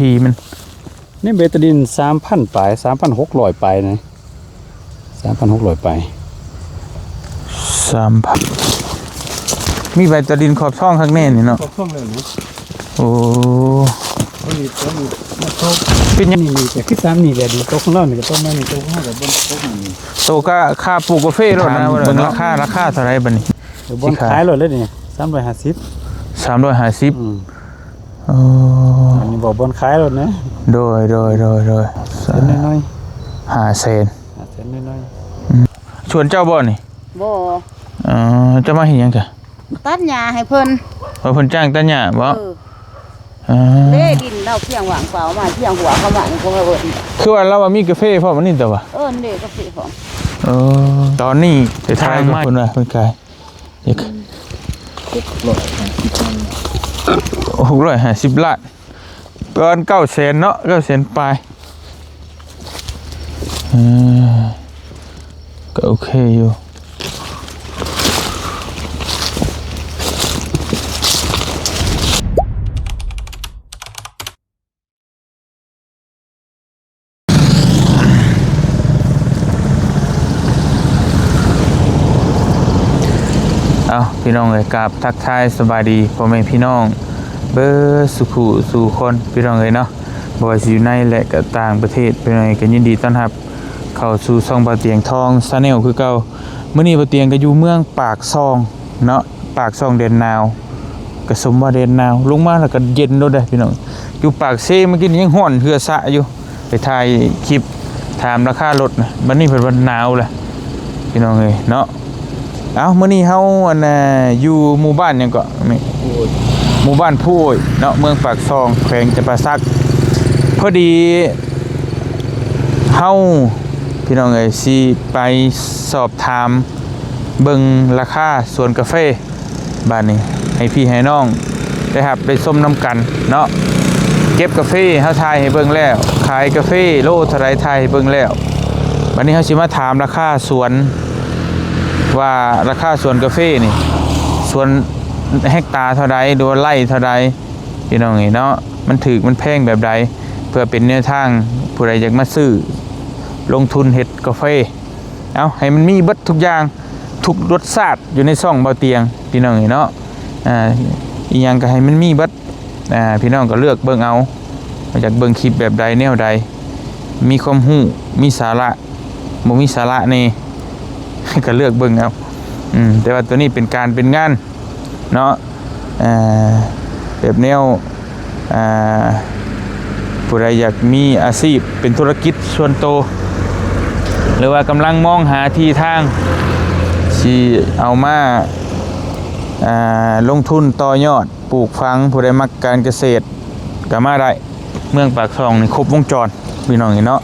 ทีมันนี่เบตาดิน3,000ปลาย3,600ปลายนะ3,600ปลาย3,000มีใบตะดินขอบช่องข้างแน่นี่เนาะขอบช่องเลยนะโอ้นี่มาโตเป็นยังนี่แต่คือ3นี่แหละดูโตของเรานี่ก็โตมานี่โตของเราก็บนโตนี่โตก็ค่าปลูกกาแฟรถนะเบิ่งราคาเท่าไหร่บัดนี้บนขายรถเลยนี่350โอ้อันนี้บ่บนขายรถนะโดยเส้นน้อยๆ5เซนเส้นน้อยชวนเจ้าบ่นี่บ่จะมาเฮ็ดหยังจ้ะตัดหญ้าให้เพิ่นเพิ่นจ้างตัดหญ้าบ่เด้ดินเราเพียงหวางเปล่ามาเพียงหัวเข้ามานี่พวกเราเอิ้นคือว่าเราว่ามีกาแฟพร้อมนี่แต่ว่าเด้กาแฟพร้อมตอนนี้ไปทายกับเพิ่นว่าเพิ่นขายอีก650ล้านเกิน900,000เนาะ900,000ปลายก็โอเคอยู่เอาพี่น้องเลยกับทักทายสบายดีพ่อแม่พี่น้องเบอร์สุขุสู่คนพี่น้องเลยเนาะบ่ว่าสิอยู่ในและก็ต่างประเทศพี่น้องก็ยินดีต้อนรับเข้าสู่ช่องบ่าวเตียงทองชาแนลคือเก่ามื้อนี้บ่าวเตียงก็อยู่เมืองปากซองเนาะปากซองเดนนาวก็สมว่าเดนนาวลงมาแล้วก็เย็นโดดเด้อพี่น้องอยู่ปากเซเมื่อกี้ยังร้อนเหือสะอยู่ไปถ่ายคลิปถามราคารถนะบัดนี้เพิ่นว่าหนาวแหละพี่น้องเอ้ยเนาะมื้อนี้เฮาอยู่หมู่บ้านหยังก็หมู่บ้านผู้ยเนาะเมืองปากซองแขวงจำปาสักพอดีเฮาพี่น้องเอ้ยสิไปสอบถามเบิ่งราคาสวนกาแฟบ้านนี้ให้พี่ให้น้องได้ครับได้ส้มน้ำกันเนาะเก็บกาแฟเฮาทายให้เบิ่งแล้วขายกาแฟโลเท่าไหร่ทายให้เบิ่งแล้วบัดนี้เฮาสิมาถามราคาสวนว่าราคาสวนกาแฟนี่สวนเฮกตาร์เท่าใดโดยไร่เท่าใดพี่น้องเนาะมันถูกมันแพงแบบใดเพื่อเป็นแนวทางผู้ใดอยากมาซื้อลงทุนเฮ็ดกาแฟเอาให้มันมีเบิดทุกอย่างทุกรสชาติอยู่ในช่องบ่าวเตียงพี่น้องเนาะอีหยังก็ให้มันมีเบิดพี่น้องก็เลือกเบิ่งเอาอยากเบิ่งคลิปแบบใดแนวใดมีความรู้มีสาระบ่มีสาระนี่ก็เลือกเบิ่งเอาแต่ว่าตัวนี้เป็นการเป็นงานเนาะแบบแนวผู้ใดอยากมีอาชีพเป็นธุรกิจส่วนตัวหรือว่ากำลังมองหาที่ทางที่เอามาลงทุนต่อยอดปลูกฝังผู้ใดมักการเกษตรก็มาได้เมืองปากซองนี่ครบวงจรพี่น้องเนาะ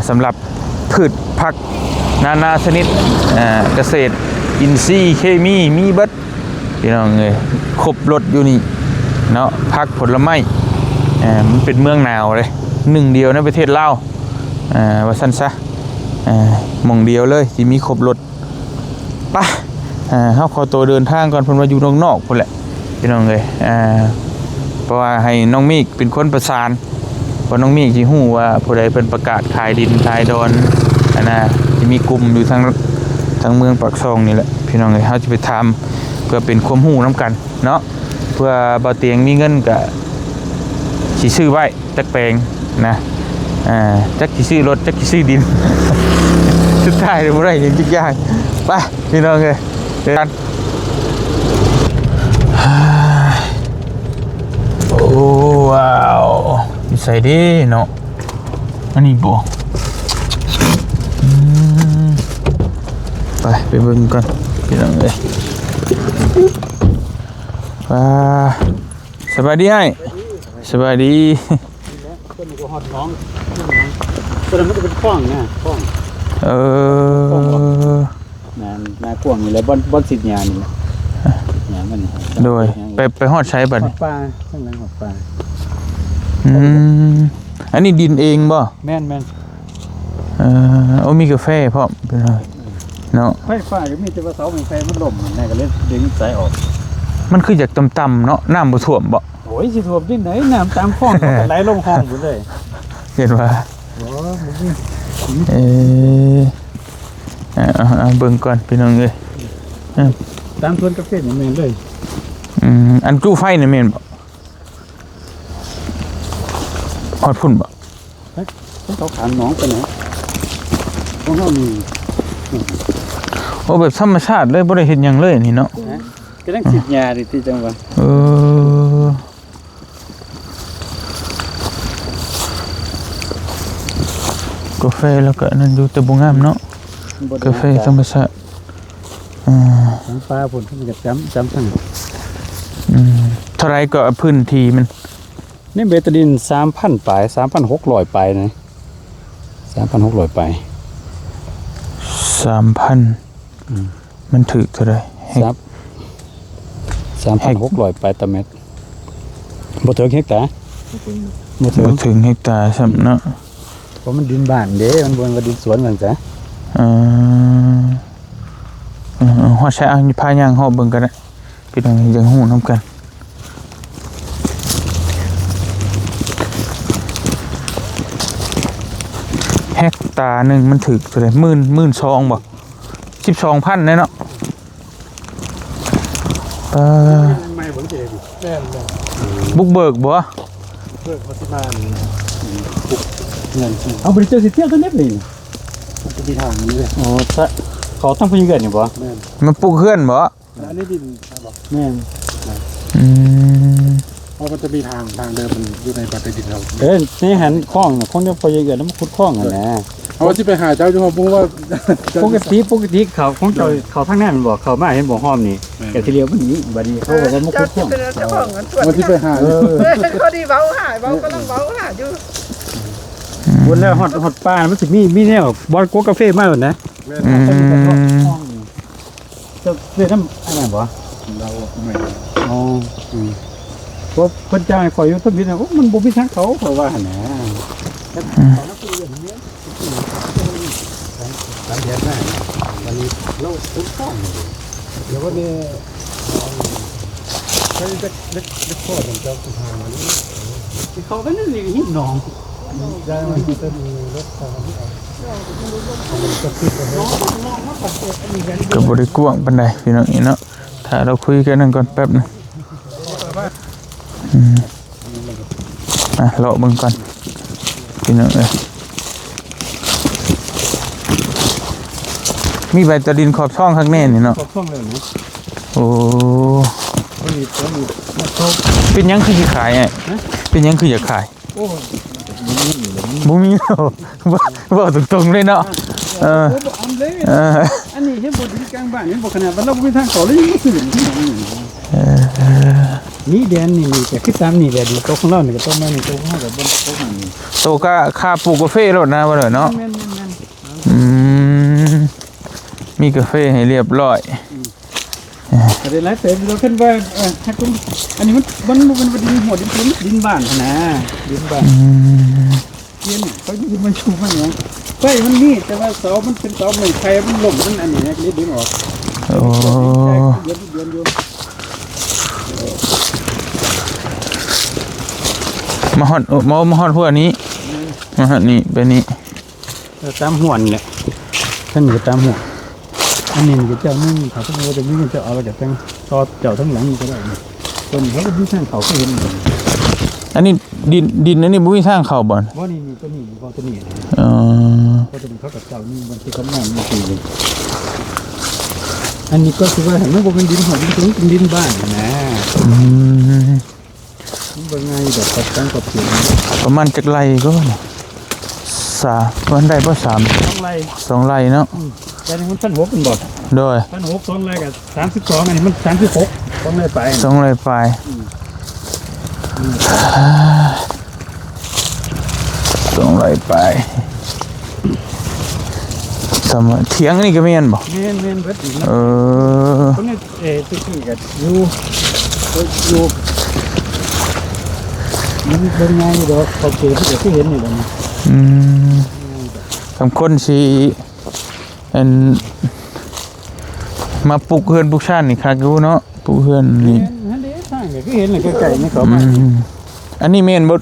สำหรับพืชผักนาชนิดเกษตรอินทรีย์เคมีมีเบิดพี่น้องเอ้ยครบรถอยู่นี่เนาะผักผลไม้มันเป็นเมืองหนาวเลยหนึ่งเดียวในประเทศลาวว่าซั่นซะหม่องเดียวเลยที่มีครบรถไปเฮาขอตัวเดินทางก่อนเพิ่นว่าอยู่นอกๆพุ่นแหละพี่น้องเอ้ยเพราะว่าให้น้องมีกเป็นคนประสานเพราะน้องมีกสิฮู้ว่าผู้ใดเพิ่นประกาศขายดินขายดอนที่มีกลุ่มอยู่ทางเมืองปากซองนี่แหละพี่น้องเอ้ยเฮาจะไปถามเพื่อเป็นความรู้นํกันเนาะเพื่อบ่าวเตียงมีเงินก็สิซื้อไว้จักแปลงนะจักสิซื้อรถจักสิซื้อดิน สุดท้ายบ่ได้จักอย่างไปพี่น้องเอ้ยเดินโอ้ว้าวมีใส่ดิเนาะอันนี้บ่ไปเบิ่งกันพี่น้องเอ้ยสบายดีไอ้สบายดีต้นก็ฮอดน้องต้นมันก็เป็นคล้องนะคล้องนากว้างนี่แหละบ่สิหญ้านี่แหละหญ้ามันโดยไปฮอดใช้บัดปลาข้างหลังฮอดปลาอันนี้ดินเองบ่แม่นมีกาแฟพร้อมเป็นไรเนาะไฟฟ้าก็มีแต่ว่าเสาไฟมันล่มนั่นก็เลยดึงสายออก มันคือจากต่ำๆเนาะน้ำบ่ท่วมบ่โอ้ ยสิท่วมที่ไหนน้ำตามคลองก็ไหลลงห้องหมดเลย เห็นว่า โอ้บ่มี เอาเบิ่งก่อนพี่น้องเอ้ย ตามสวนกาแฟนี่แม่นเลย อันจู้ไฟนี่แม่นบ่ฮอดพุ่นบ่ เขาขามน้องไปไหนของเฮานี่ โอ้แบบธรรมชาติเลยบ่ได้เฮ็ดหยังเลยนี่เนาะ กำลังฉีดยาดิที่จังหวัด กาแฟแล้วก็นั่นอยู่แต่บ่งามเนาะกาแฟธรรมชาติ ของปลาพุ่นมันก็จำทั้ง เท่าไรก็พื้นที่มัน นี่เบตาดิน 3,000 ปลาย 3,600 ปลายนะ 3,600 ปลาย 3,000มันถึกเท่าไร ครับ3,600 ปลายต่อเม็ดบ่ถึงเฮกตาร์บ่ถึง บ่ถึงเฮกตาร์ซ้ํเนาะ เพราะมันดินบ้านเด้มันบ่ว่าดินสวนกันจ้ะ ฮอดใช้อันพาย่างฮอบเบิ่งกันได้พี่น้องยังฮู้นํกันเฮกตาร์นึงมันถึกเท่าไร12,000บ่ 12,000เนาะ ไม่บ่เจดิแม่นเลย บุกเบิกบ่ เพิ่นมาสิมาเงินเอาบริจาคสิเที่ยวกันเน็บนี่จะมีทางนี้เลยอ๋อถ้าเขาตั้งเพิ่นเกิดนี่บ่แม่น มันปลูกเฮือนบ่ อันนี้ดินบ่แม่น เพราะมันจะมีทางเดินมันอยู่ในบัตรดินเรา นี่หันคล้องน่ะคงจะพอเกิดแล้วมันขุดคล้องอ่ะนะ เอาที่ไปหาเจ้าจุ๊บว่า ปกติเขาของเจ้าเขาทางนั้นบ่เขามาเห็นบ่ห้อมนี่แต่ที่เรียวมันนี้บัดนี้เขาว่ามันขุดคล้อง เจ้าของกันส่วน วันที่ไปหา เขาดีเบาหายเบากำลังเบาหายอยู่ บนแล้วฮอดป้ามันสิมีแนวบอลโกกาแฟมาแล้วนะจะเรียนน้ำอันนั้นบ่ เราไม่ อ๋อเพราะเพิ่นจ้างให้ข่อยอยู่ทบิดน่ะมันบ่มีทางเขาเพราะว่าหั่นน่ะตามเดือนหน้าวันนี้เราขุดคล้องเดี๋ยววันนี้ใช้เล็กพ่อผมจะทางมันเขาก็นั่นนี่หินหนองได้มันจะมีรถทางนี้ก็บ่ได้กว้างปานใดพี่น้องนี่เนาะถ้าเราคุยกันนั่นก่อนแป๊บนึงเลาะเบิ่งก่อนพี่น้องเอ้ยมีใบตะดินขอบช่องข้างแน่นี่เนาะ ขอบช่องเลยนะ โอ้ มันมีมันเขา เป็นหยังคือสิขายอ่ะเป็นหยังคืออยากขาย โอ้ บ่มีเนาะบ่ตรงๆเลยเนาะอันนี้เห็นบ่ดีกลางบ้านเห็นบ่ขนาดว่าเราบ่มีทางเขาเลยยังบ่ซื้อนี่แดนนี่แต่คือตามนี่แหละดีโตของเรานี่ก็ต้องมานี่โตของเราก็บ่โตของนี่ โตก็ค่าปลูกกาแฟโลดนะว่าเด้อเนาะ แม่น มีกาแฟให้เรียบร้อย ๆแต่หลายเต็มเราขึ้นว่าถ้าคุณอันนี้มันดินหัวดินพื้นดินบ้านนะดินบ้านเรียนเขาอยู่มันชูมันหยังไฟมันมีแต่ว่าเสามันเป็นเสาไม้ไผ่มันล้มมันอันนี้เลยดึงออก โอ้ เดือนอยู่ มาฮอดพวกนี้มาฮอดนี่ไปนี่ ตามหัวนี่แหละท่านก็ตามหัวอันนี้ก็เจ้านึงเขาต้องว่าจะมีเจ้าเอาจากทั้งต่อเจ้าทั้งหลังก็ได้ต้นเขาก็มีทางเขาก็เห็น อันนี้ดินอันนี้บ่มีทางเข้าบ่อน ว่านี่ตัวนี้ก็ตัวนี้ อ๋อ ก็จะมีเขากับเจ้านี่มันที่กำลังมีสี่อันนี้ก็คือว่าเห็นว่าเป็นดินหอมเป็นดินบ้านนะบางไงแบบตัดตั้งกับเสียง ประมาณจักไร่ก็วันได้บ่3 2 ไร่ 2ไร่เนาะ แต่นี่มัน1,600เป็นบ่ โดย 1,600 2 ไร่กับ32อันนี้มัน36 2 ไร่ไป 2ไร่ปลาย2ไร่ปลายเถียงนี่ก็แม่นบ่ เมนเบิดอีกนะ คนนี้ตุ๊กกับอยู่มันเป็นไงดอกเขาเจอที่เห็นนี่แหละนะ สำคนสิอันมาปลูกเฮือนปลูกชาตินี่คักอยู่เนาะปลูกเฮือนนี่ นั่นเด้ทางก็ ก็คือเห็นเลยไก่ๆนี่เขา อื มาม อันนี้แม่นบ่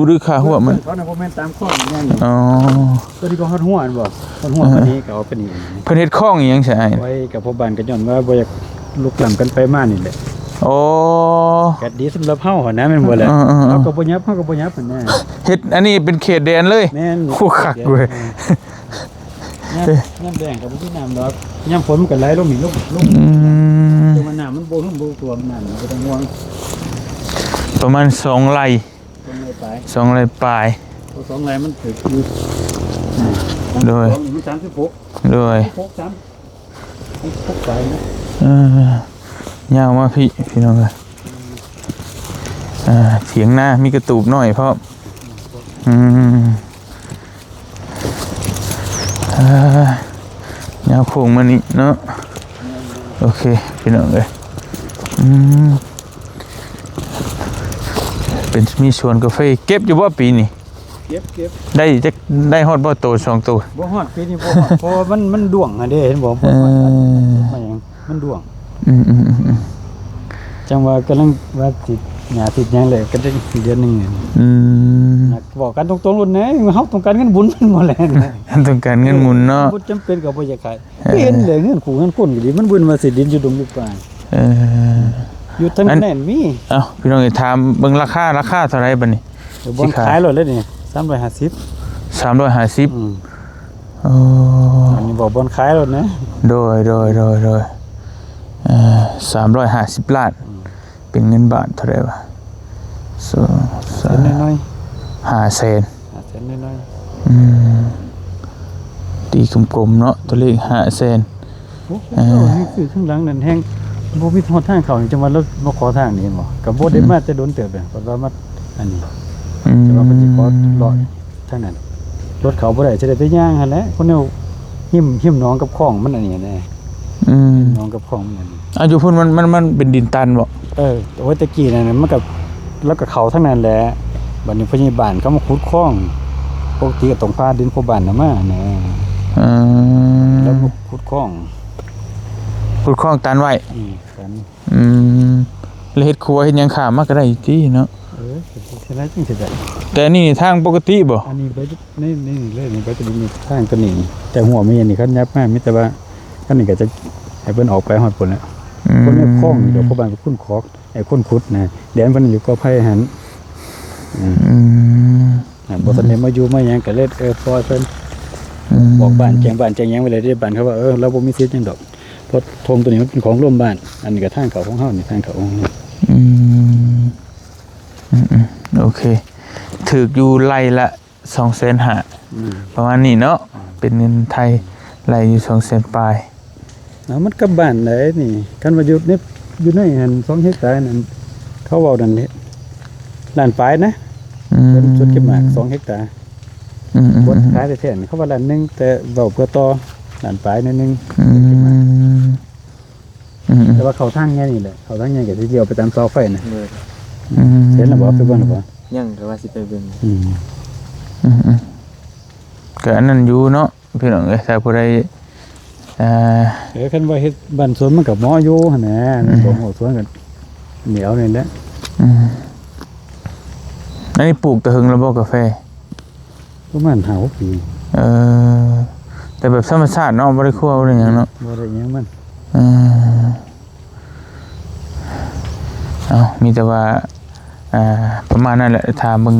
หรือขาหัวมัน เขาน่ะบ่แม่นตามข้อนี่นี่ อ๋อ ตัวที่ก็ฮอดหัวอันบ่ฮอดหัวปานนี้ก็เอาไปนี่ เพิ่นเฮ็ดคลองอีหยังใช่อ้าย ไว้กับพ่อบ้านก็ย้อนว่าบ่อยากลุกล้ำกันไปมานี่แหละ โอ้ ก็ดีสำหรับเฮาหั่นนะแม่นบ่แหละ เออๆๆ เฮาก็บ่ยับหั่นนะ เฮ็ดอันนี้เป็นเขตแดนเลย แม่น คู่คักเว้ย ย่ำแดงก็บ่มีน้ำดอกย่ำฝนมันก็ไหลลงนี่ลง อืม แต่ว่าน้ำมันบ่ลงบ่ตัวมันน้ำมันบ่ต้องห่วง ประมาณ2ไร่ ตรงไหนไป 2ไร่ปลาย ตัวสองไหลมันถึกอยู่ โดย สองนี่มัน36 โดย 6 3 6ไปนะ ยาวมาพี่น้องเลยเถียงหน้ามีกระตูบหน่อยเพราะยาวโค้งมานี่เนาะโอเคพี่น้องเลยเป็นมีสวนกาแฟเก็บอยู่ว่าปีนี่ เก็บ ได้ฮอดบ่โต2ตัว บ่ฮอดปีนี้บ่ฮอดเพราะว่ามันด่วงอ่ะเด้เห็นบ่บ่ฮอดมาหยังมันด่วง จังว่ากำลังว่าสิหญ้าติดหยังเลยก็ได้เดือนหนึงบอกกันตรงๆรุ่นไหนเฮาต้องการเงินบุญมันบ่แลนะ ต้องการเงินหมุนเนาะ บ่จำเป็นก็บ่อยากขายเห็นเลยเงินขู่เงินคนก็ดีมันบุญมาสิดินอยู่ดงอยู่ป่าอยู่ทั้งแน่นมี เอ้าพี่น้องถามเบิ่งราคาเท่าไหร่บัดนี้ เดี๋ยวบ่ขายรถเลยนี่350 350โอ้ อันนี้บอกบ่ขายรถนะ โดย350 ล้านเป็นเงินบาทเท่าไหร่วะ เส้นน้อย 5แสน ๆเส้นน้อย ตีกลมๆเนาะตัวเลข5แสน ๆโอ้นี่คือข้างหลังนั่นแฮงบ่มีทางเข้าจังว่ารถบ่ขอทางนี่บ่ก็บ่ได้มาแต่โดนเติบเลยเพราะว่ามาอันนี้แต่ว่ามันสิขอรอทางนั้นรถเขาบ่ได้สิได้ไปย่างหั่นแหละคนแนวหิมน้องกับคลองมันอันนี้แน่น้องกับคลองมัน อยู่พุ่นมันเป็นดินตันบ่ โอ้ยตะกี้นั่นน่ะมันก็แล้วก็เขาทั้งนั้นแหละบัดนี้พยาบาลเขามาขุดคลองปกติก็ต้องพาดินพ่อบ้านน่ะมาแหน่แล้วมาขุดคลอง ขุดคลองตันไว้ กัน แล้วเฮ็ดครัวเฮ็ดหยังข้ามมาก็ได้อยู่ติเนาะ สิได้จังสิได้ แต่อันนี่ทางปกติบ่ อันนี้ไปนี่เลยนี่ไปจะมีทางตัวนี้แต่หัวมีอันนี้เขายับมามีแต่ว่าคันนี้ก็จะให้เพิ่นออกไปฮอดพุ่นแล้วคนในคลองเดี๋ยวพ่อบ้านก็คุ้นคอกไอ้คนขุดนะแดนเพิ่นอยู่ก็ไผหันบ่ทันได้มาอยู่มาหยังก็เลยปล่อยเพิ่นบอกบ้านแจ้งหยังไว้เลยที่บ้านเขาว่าเราบ่มีสิทธิ์หยังดอกเพราะธงตัวนี้มันเป็นของร่วมบ้านอันนี้ก็ทางเขาของเฮานี่ทางเขาของเฮา โอเคถูกอยู่ไร่ละ250,000ประมาณนี้เนาะเป็นเงินไทยไร่อยู่200,000ปลาย มันกับบ้านไหนนี่คันว่าอยู่ในหัน2เฮกตาร์นั่นเขาเว้านั่นแหละล้านปลายนะเป็นสุดเก็บหมาก2เฮกตาร์บ่ขายได้แท้นี่เขาว่าล้านนึงแต่เว้าเพื่อต่อล้านปลายนิดนึงแต่ว่าเขาทางแง่นี่แหละเขาทางแง่ก็สิเดียวไปตามเสาไฟน่ะเห็นแล้วบ่ไปเบิ่งแล้วบ่ ยังก็ว่าสิไปเบิ่ง ก็อันนั้นอยู่เนาะพี่น้องเอ้ยถ้าผู้ใดคันว่าเฮ็ดบ้านสวนมันก็เหมาะอยู่หั่นน่ะบ่ฮู้สวนก็เหนียวนี่แหละ อันนี้ปลูกแต่หึงแล้วบ่กาแฟ ประมาณ5-6 ปี แต่แบบธรรมชาติเนาะบ่ได้คั่วบ่ได้หยังเนาะ บ่ได้หยังมัน มีแต่ว่าประมาณนั้นแหละถามเบิ่ง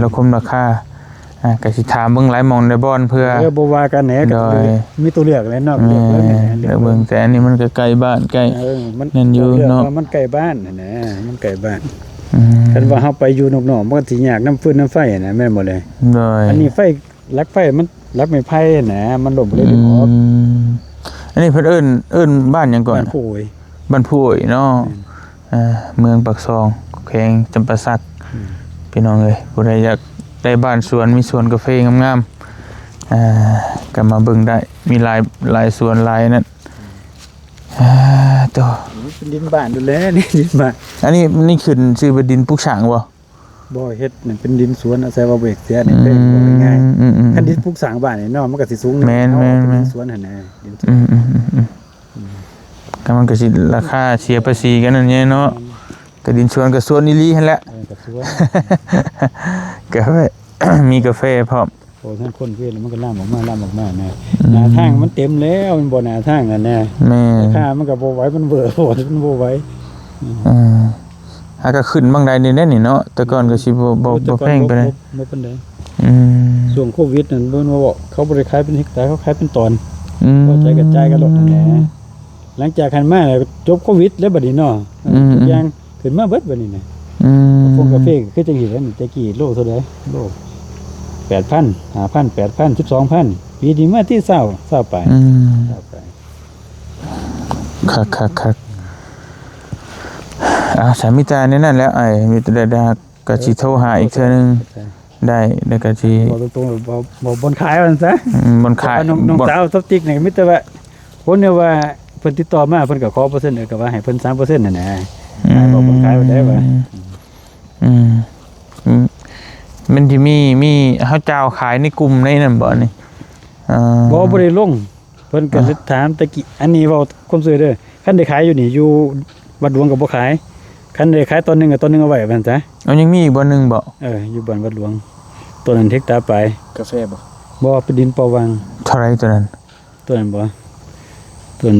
ราคมราคาก็สิถามเบิ่งหลายหม่องในบ่อนเพื่อบ่ว่ากันแหน่ก็มีตัวเลือกเลยเนาะเลือกเลยเลือกเบิ่งแต่อันนี้มันก็ใกล้บ้านใกล้ มัน นั่นอยู่เนาะ มันใกล้บ้านน่ะนะมันใกล้บ้านคันว่าเฮาไปอยู่นอกๆมันก็สิยากน้ำฟืนน้ำไฟน่ะแม่นบ่เลยอันนี้ไฟลักไฟมันลักไม้ไผ่น่ะมันล่มเลยออกอันนี้เพิ่นเอิ้นบ้านหยังก่อน บ้านผู้โอย บ้านผู้โอยเนาะเมืองปากซองแขวงจำปาสักพี่น้องเอ้ยผู้ใดอยากได้บ้านสวนมีสวนกาแฟงามๆก็มาเบิ่งได้มีหลายสวนหลายนั่นตัว เป็นดินบ้านดูแลนี่ดินบ้าน อันนี้ขึ้นชื่อว่าดินปลูกฉางบ่ บ่เฮ็ดนี่เป็นดินสวนอาศัยว่าเบรกเสียนี่เป็นง่ายคันดินปลูกสร้างบ้านนี่เนาะมันก็สิสูงดินสวนหั่นน่ะดินสวนก็มันก็สิราคาเสียภาษีกันนั่นแหละเนาะก็ ก็ดินสวนก็สวนอีหลีหั่นแหละ กับสวน กาแฟ มีกาแฟพร้อม โอ้ท่านคนเวียนมันก็ล่ามออกมาแน่หน้าทางมันเต็มแล้วมันบ่หน้าทางนั่นแน่ แม่ ค่ามันก็บ่ไหวมันเบื่อโหดมันบ่ไหว หาก็ขึ้นบางใดนี่แน่นี่เนาะแต่ก่อนก็สิบ่แพงไปเลย บ่ปานใด อืม ช่วงโควิดนั่นเพิ่นว่าบอกเขาบ่ได้ขายเป็นเฮกตาร์เขาขายเป็นตอน อืม เข้าใจกระจายกันหมดนั่นแหละหลังจากคันมาแล้วจบโควิดแล้วบัดนี้เนาะทุกอย่างขึ้นมาเบิดบัดนี้น่ะ อืม ฟงกาแฟคือจังซี่แหล้วนี่แต่กี้โลเท่าใดโล 8,000 5,000 8,000 12,000ปีนี้มาที่20ไป อืม 20ไป คักสามีตาในนั่นแล้วไอ้มีแต่ดาก็สิโทรหาอีกเทื่อนึงได้แล้วก็สิ บ่ตรงๆบ่บนขายมันซะ บนขาย น้องสาวซับติ๊กนี่มีแต่ว่าคนเนี่ยว่าเพิ่นติดต่อมาเพิ่นก็ขอเปอร์เซ็นต์ก็ว่าให้เพิ่น 3% นั่นน่ะบ่บนขายบ่ได้ว่า อืมมันสิมีเฮาเจ้าขายในกลุ่มในนั่นบ่นี่บ่ได้ลงเพิ่นก็เลยถามตะกี้อันนี้เว้าความซื่อเด้อคันได้ขายอยู่นี่อยู่วัดหลวงก็บ่ขายคันได้ขายตอนนึงก็ตอนนึงเอาไว้ว่าซั่นซะ เอายังมีอีกบ่นึงบ่ อยู่บ้านวัดหลวงตัวนั้นเฮกตาร์ไป กาแฟบ่ บ่เป็นดินปอวัง เท่าไหร่ตัวนั้น ตัวนั้นบ่ตัวนั้น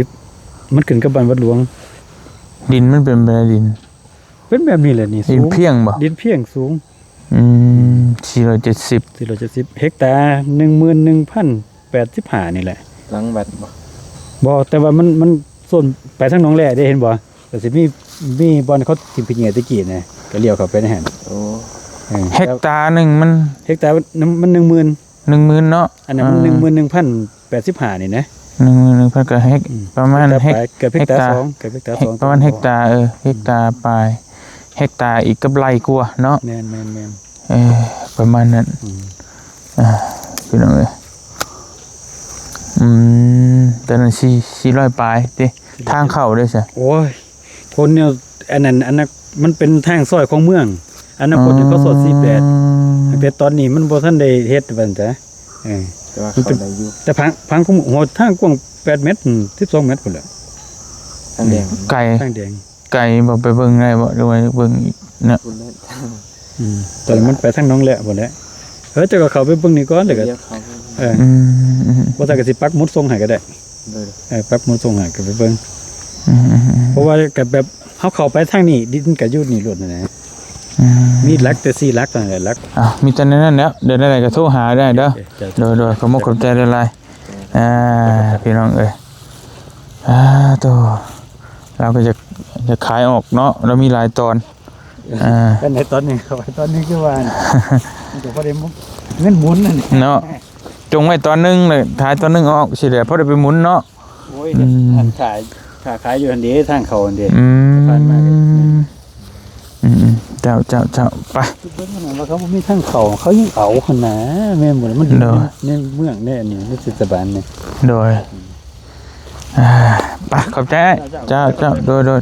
470มันขึ้นกับบ้านวัดหลวง ดินมันเป็นแบบดิน เป็นแบบนี้แหละนี่ ดิ สู น ง เพียงบ่ ดินเพียงสูง 470 470เฮกตาร์ 11,085นี่แหละ หลังบัดบ่ บ่แต่ว่ามันส่วนไปทางหนองแล่ได้เห็นบ่ก็สิมีบ่อนเขาทิ่มพิเหียตะกี้น่ะก็เลี้ยวเข้าไปในหั่น โอ้ เฮกตาร์หนึงมัน เฮกตาร์มัน 10,000 10,000เนาะ อันนั้นมัน11,085นี่นะ 11,000เพิ่นก็เฮกประมาณเฮก เกือบเฮกตาร์2เกือบเฮกตาร์2 ประมาณเฮกตาร์เฮกตาร์ปลายเฮกตาร์อีกกับไร่กว่าเนาะ แม่น ประมาณนั้นพี่น้องเอ้ยแต่นั้น400ปลายติทางเข้าด้วยใช่ โอ้ยคนเนี่ยอันนั้นมันเป็นทางซอยของเมืองอนาคตเขาสด48แต่ตอนนี้มันบ่ทันได้เฮ็ดว่าซั่นจ้ะแต่ว่าเขาได้อยู่ แต่พังของหัวทางกว้าง8เมตร12เมตรพุ่นแหละ ทางแดง ไก่ ทางแดง ไก่บ่ไปเบิ่งได้บ่หรือว่าเบิ่งอีกเนาะ คุณเล่น ตอนนี้มันไปทางหน้องแหละพุ่นแหละเจ้าก็เข้าไปเบิ่งนี่ก่อนแล้วก็ เรียกเขา บ่ทันก็สิปักหมุดส่งให้ก็ได้ เลย ปักหมุดส่งให้ก็ไปเบิ่งเพราะว่าก็แบบเฮาเข้าไปทางนี้ดินก็อยู่นี่โลดนั่นแหละมีหลักแต่4หลักนั่นแหละหลัก มีแต่นั้นแล้วเดี๋ยวได้ก็โทรหาได้เด้อโดยขอมขอบใจหลายๆพี่น้องเอ้ยตัวเราก็จะขายออกเนาะเรามีหลายตอนกันในตอนนี้เข้าไปตอนนี้คือว่ามันก็บ่ได้เงินหมุนนั่น เนาะจงไว้ตอนนึงเลยขายตอนนึงออกสิได้พอได้ไปหมุนเนาะ โอ้ยอันขายอยู่อันเดีทางเขาอันเดี ผ่านมาเจ้าไป เบิ่งว่าเขาบ่มีทางเขายังเอาขนาดแม่นบ่มันในเมืองแน่นี่ในเทศบาลนี่ โดยไปขอบใจเจ้าโดย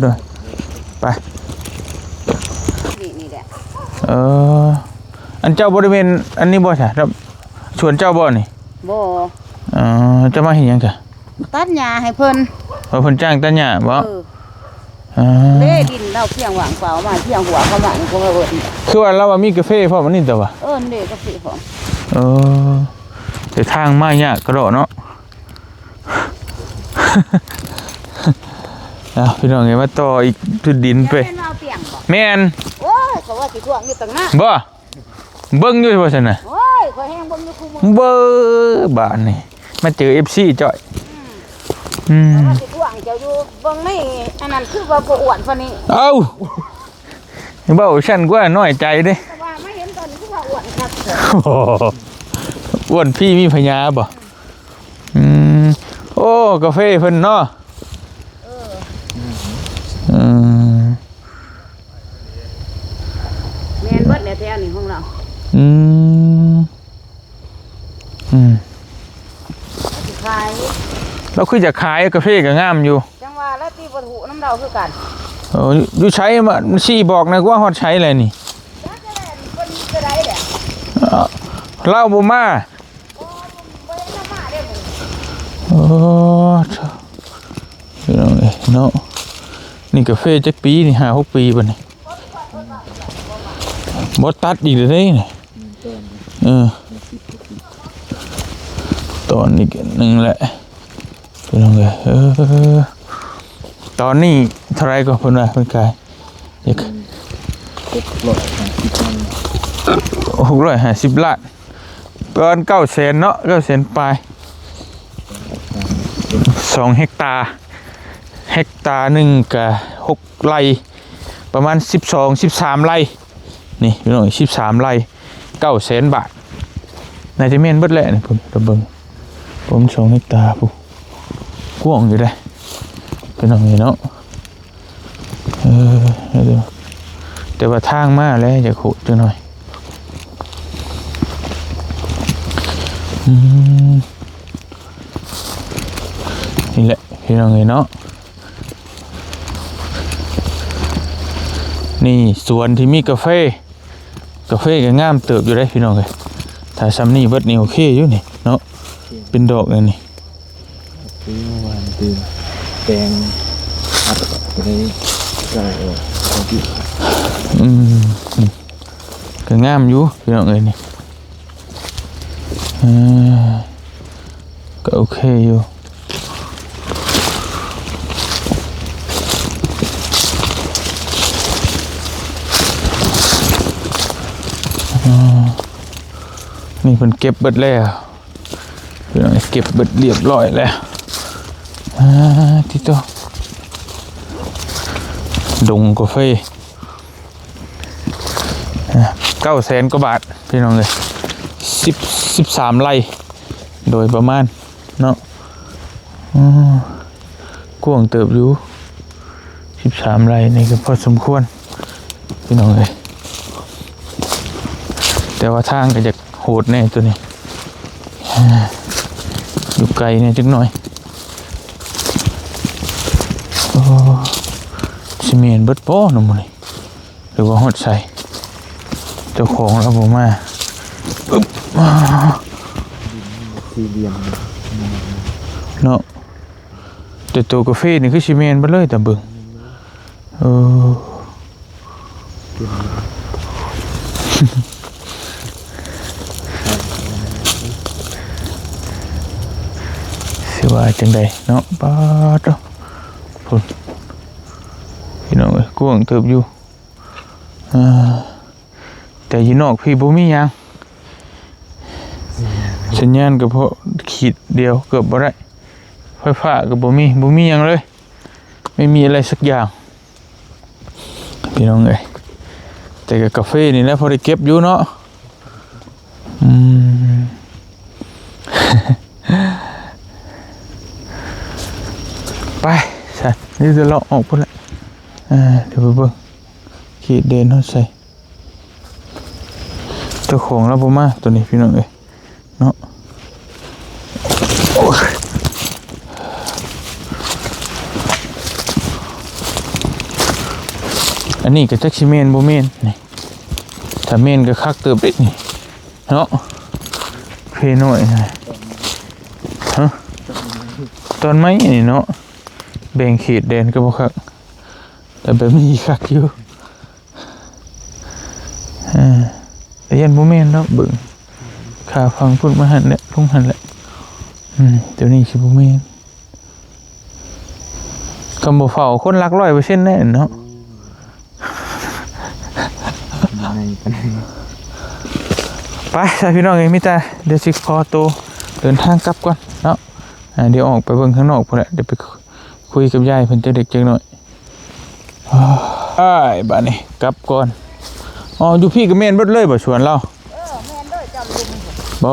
ไป นี่แหละ อันเจ้าบริเวณอันนี้บ่ใช่ครับชวนเจ้าบ่นี่ บ่ จะมาเห็นยังจ้ะ ตัดหญ้าให้เพิ่น เพิ่นจ้างตัดหญ้าบ่เล่ดินเราเพียงหวังเปล่ามาเพียงหัวเข้ามานี่ก็ว่าเอิ้น คือว่าเราว่ามีกาแฟพร้อมอันนี้แต่ว่า เด้ก็สิของ แต่ทางมายากกระโดดเนาะ พี่น้องไงมาต่ออีกทุดดินไป แม่นเอาเปียงบ่ แม่น โอ้ยก็ว่าสิท่วงอยู่ตั้งนาน บ่เบิ่งอยู่บ่ซั่นน่ะ โอ้ยข่อยแฮงเบิ่งอยู่คู่มือ เบ้อบานนี่มาเจอ FC จ่อย ก็ว่าสิท่วงเจ้าอยู่เบิ่งนี่อันนั้นคือว่าบ่อ้วนปานนี้ เอ้าเบ้าฉันกว่าน้อยใจเด้ แต่ว่ามาเห็นตอนนี้คือว่าอ้วนครับ อ้วนพี่มีพญาบ่โอ้กาแฟเพิ่นเนาะแม่นเบิดแล้วแถวนี้ของเราสิขาย เราคือจะขายกาแฟก็งามอยู่ จังว่าแล้วตีบ่ถูกน้ำเราคือกัน อยู่ใช้มันชี้บอกนะว่าฮอดใช้อะไรนี่ จักแล่นเพิ่นจะได้แหละ เล่าบ่มา บ่ได้มาเด้อ โอ้เนาะ นี่กาแฟจักปีนี่5-6 ปีบัดนี้บ่ตัดอีกเลยนี่ตอนนี้ก็นึงแหละพี่น้องเอ้ยตอนนี้เท่าไรก็เพิ่นว่าเพิ่นขายอยาก650 ล้านเกิน900,000เนาะ900,000ปลาย2 เฮกตาร์หนึ่งก็6 ไร่ประมาณ12-13 ไร่นี่พี่น้อง13 ไร่900,000 บาทน่าจะแม่นเบิดแหละนี่ผมตะเบิงผม2 เฮกตาร์ปุ๊กว้างอยู่ได้พี่น้องเนาะแต่ว่าทางมาแล้วจะขุดจังหน่อยนี่แหละพี่น้องเนาะนี่สวนที่มีกาแฟก็งามเติบอยู่ได้พี่น้องเลยถ้าซ้ำนี่เบิดนี่โอเคอยู่นี่เนาะเป็นดอกเลยนี่ปีเมื่อวานตื่นแปลงอัดไปได้ก็ก็งามอยู่พี่น้องเลยนี่ก็โอเคอยู่นี่เพิ่นเก็บเบิดแล้วพี่น้องเก็บเบิดเรียบร้อยแล้วที่ตัวดงกาแฟ900,000 กว่าบาทพี่น้องเลย13 ไร่โดยประมาณเนาะกว้างเติบอยู่13 ไร่นี่ก็พอสมควรพี่น้องเลยแต่ว่าทางก็จะโหดแน่ตัวนี้อยู่ไกลเนี่ยจักหน่อยซีเมนต์เบิดโป้หนุ่มนี่หรือว่าหดใส่เจ้าของแล้วผมมาสี่เหลี่ยมเนาะแต่ตัวกาแฟนี่คือซีเมนต์เบิดเลยแต่เบิ่งสิว่าจังใดเนาะป้าดพุ่นพี่น้องเอ้ยกว้างเติบอยู่แต่อยู่นอกพี่บ่มีหยังสัญญาณก็เพราะขีดเดียวเกือบบ่ได้ไฟฟ้าก็บ่มีหยังเลยไม่มีอะไรสักอย่างพี่น้องเอ้ยแต่กับกาแฟนี่นะพอได้เก็บอยู่เนาะไปสัตว์นี่จะเลาะออกพุ่นละเดี๋ยวไปเบิ่งขีดเด่นเขาใส่เจ้าของแล้วผมมาตัวนี้พี่น้องเอ้ยเนาะอันนี้ก็จักชิเมนบ่เมนนี่ถ้าเมนก็คักเติบได้นี่เนาะเพหน่อยฮะตอนไม้นี่เนาะแบ่งขีดเด่นก็บ่คักแต่แบบนี้คักอยู่แต่ยันบ่แม่นเนาะเบิ่งขาฟังพุ่นมาหันแหละทุ่งหันแหละเดี๋ยวนี้สิบ่แม่นคำบ่เฝ้าคนรัก100%แน่เนาะไปพี่น้องเอ้ยมิตาเดี๋ยวสิขอตัวเดินทางกลับก่อนเนาะเดี๋ยวออกไปเบิ่งข้างนอกพุ่นแหละเดี๋ยวไปคุยกับยายเพิ่นจะเด็กจังหน่อยบ้านนี้กลับก่อนอยู่พี่ก็แม่นเบิดเลยบ่ชวนเราแม่นด้วยจำลุงบ่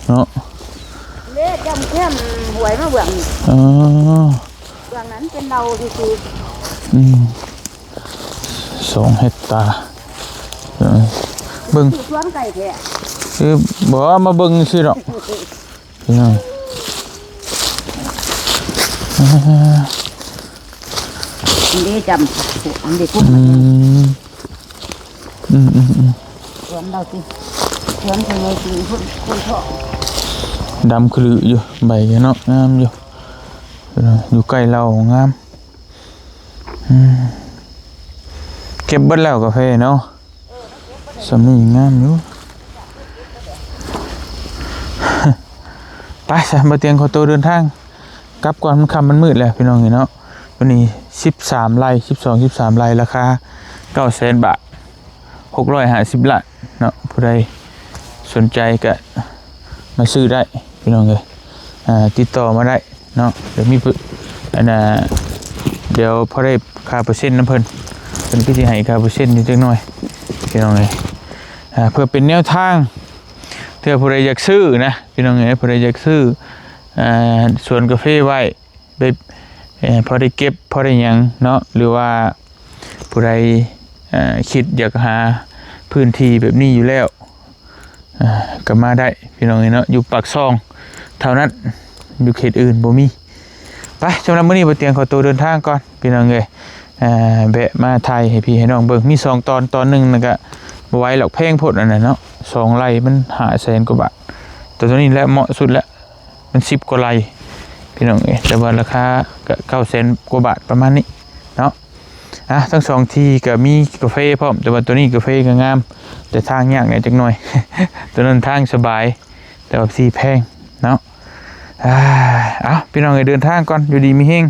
เนาะเล่จำเข้มหวยมาเบื้องเบื้องนั้นเป็นเราคือ2 เฮกตาร์เบิ่งสวนไก่แท้คือบ่มาเบิ่งซื่อดอกพี่น้องเล่จำอันเด็กสวนเราสิสวนคนเลยสิคนชอบดำคลืออยู่ใบเนาะงามอยู่อยู่ใกล้เรางาม เก็บเบิดแล้วกาแฟเนาะสำนีงามอยู่ ไปซะมาเตียงขอตัวเดินทางกลับก่อนมันค่ำมันมืดแล้วพี่น้องเนาะวันนี้13ไร่13ไร่ราคา 900,000 บาท650 ล้านเนาะผู้ใดสนใจก็มาซื้อได้พี่น้องเอ้ยติดต่อมาได้เนาะเดี๋ยวมีอันน่ะเดี๋ยวพอได้ค่าเปอร์เซ็นต์น้ำเพิ่นก็สิให้ค่าเปอร์เซ็นต์นิดหน่อยพี่น้องเอ้ยเพื่อเป็นแนวทางเพื่อผู้ใดอยากซื้อนะพี่น้องเอ้ยผู้ใดอยากซื้อสวนกาแฟไว้ไปพอได้เก็บพอได้หยังเนาะหรือว่าผู้ใดคิดอยากหาพื้นที่แบบนี้อยู่แล้วก็มาได้พี่น้องเนาะอยู่ปากซองเท่านั้นอยู่เขตอื่นบ่มีไปสำหรับมื้อนี้บ่เตียงขอตัวเดินทางก่อนพี่น้องเอ้ยแวะมาไทยให้พี่ให้น้องเบิ่งมี2ตอนนึงแล้วก็บ่ไหวหรอกแพงโพดอันนั้นเนาะ2ไร่มัน500,000 กว่าบาทแต่ตัวนี้แหละเหมาะสุดแล้วมัน10 กว่าไร่พี่น้องเอ้ยแต่ว่าราคาก็900,000 กว่าบาทประมาณนี้เนาะทั้ง2ที่ก็มีกาแฟพร้อมแต่ว่าตัวนี้กาแฟก็งามแต่ทางยากหน่อยจักหน่อย ตัวนั้นทางสบายแต่ว่าสีแพงเนาะพี่น้องเดินทางก่อนอยู่ดีมีเฮง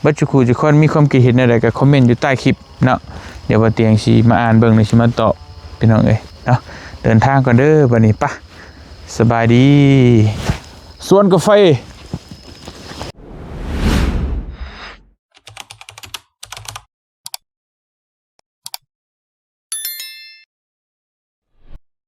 บัดจุคูจุคนมีความคิดเห็นอะไรก็คอมเมนต์อยู่ใต้คลิปเนาะเดี๋ยวว่าเตียงสีมาอ่านเบิ่งในสิมาตอบพี่น้องเอ้ยเนาะเดินทางก่อนเด้อวันนี้ปะสบายดีสวนกาแฟ